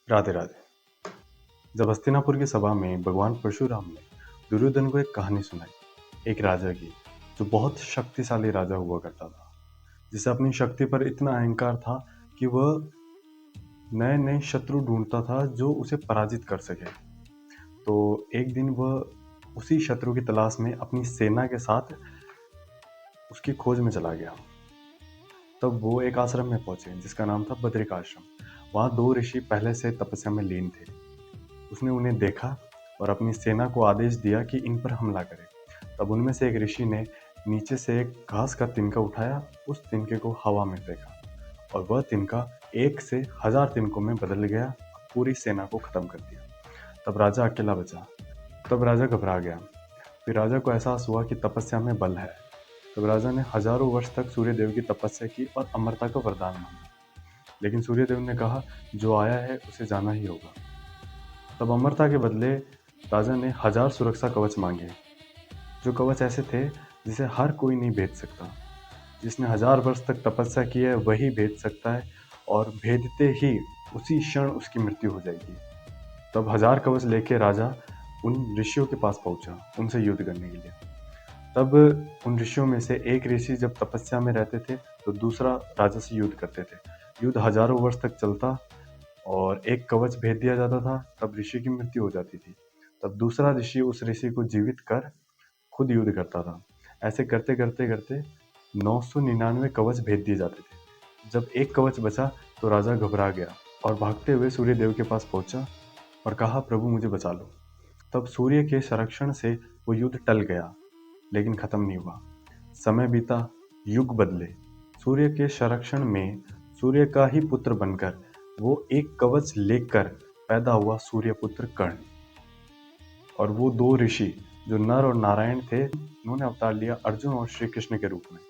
राधे राधे। जब हस्तिनापुर की सभा में भगवान परशुराम ने दुर्योधन को एक कहानी सुनाई, एक राजा की, जो बहुत शक्तिशाली राजा हुआ करता था, जिसे अपनी शक्ति पर इतना अहंकार था कि वह नए नए शत्रु ढूंढता था जो उसे पराजित कर सके। तो एक दिन वह उसी शत्रु की तलाश में अपनी सेना के साथ उसकी खोज में चला गया। तब वो एक आश्रम में पहुंचे जिसका नाम था बद्रिक आश्रम। वहाँ दो ऋषि पहले से तपस्या में लीन थे। उसने उन्हें देखा और अपनी सेना को आदेश दिया कि इन पर हमला करे। तब उनमें से एक ऋषि ने नीचे से एक घास का तिनका उठाया, उस तिनके को हवा में फेंका और वह तिनका 1 से 1000 तिनकों में बदल गया, पूरी सेना को खत्म कर दिया। तब राजा अकेला बचा। तब राजा घबरा गया। फिर राजा को एहसास हुआ कि तपस्या में बल है। तब राजा ने हजारों वर्ष तक सूर्यदेव की तपस्या की और अमरता का वरदान मांगा। लेकिन सूर्यदेव ने कहा, जो आया है उसे जाना ही होगा। तब अमरता के बदले राजा ने 1000 सुरक्षा कवच मांगे, जो कवच ऐसे थे जिसे हर कोई नहीं भेद सकता। जिसने 1000 वर्ष तक तपस्या की है वही भेद सकता है, और भेदते ही उसी क्षण उसकी मृत्यु हो जाएगी। तब 1000 कवच लेके राजा उन ऋषियों के पास पहुंचा, उनसे युद्ध करने के लिए। तब उन ऋषियों में से एक ऋषि जब तपस्या में रहते थे तो दूसरा राजा से युद्ध करते थे। युद्ध हजारों वर्ष तक चलता और एक कवच भेद दिया जाता था, तब ऋषि की मृत्यु हो जाती थी। तब दूसरा ऋषि उस ऋषि को जीवित कर खुद युद्ध करता था। ऐसे करते करते करते 999 कवच भेद दिए जाते थे। जब एक कवच बचा तो राजा घबरा गया और भागते हुए सूर्य देव के पास पहुंचा और कहा, प्रभु मुझे बचा लो। तब सूर्य के संरक्षण से वो युद्ध टल गया, लेकिन खत्म नहीं हुआ। समय बीता, युग बदले। सूर्य के संरक्षण में सूर्य का ही पुत्र बनकर वो एक कवच लेकर पैदा हुआ सूर्यपुत्र कर्ण। और वो दो ऋषि जो नर और नारायण थे, उन्होंने अवतार लिया अर्जुन और श्री कृष्ण के रूप में,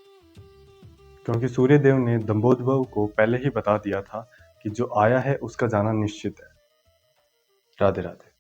क्योंकि सूर्यदेव ने दंभोदभ को पहले ही बता दिया था कि जो आया है उसका जाना निश्चित है। राधे राधे।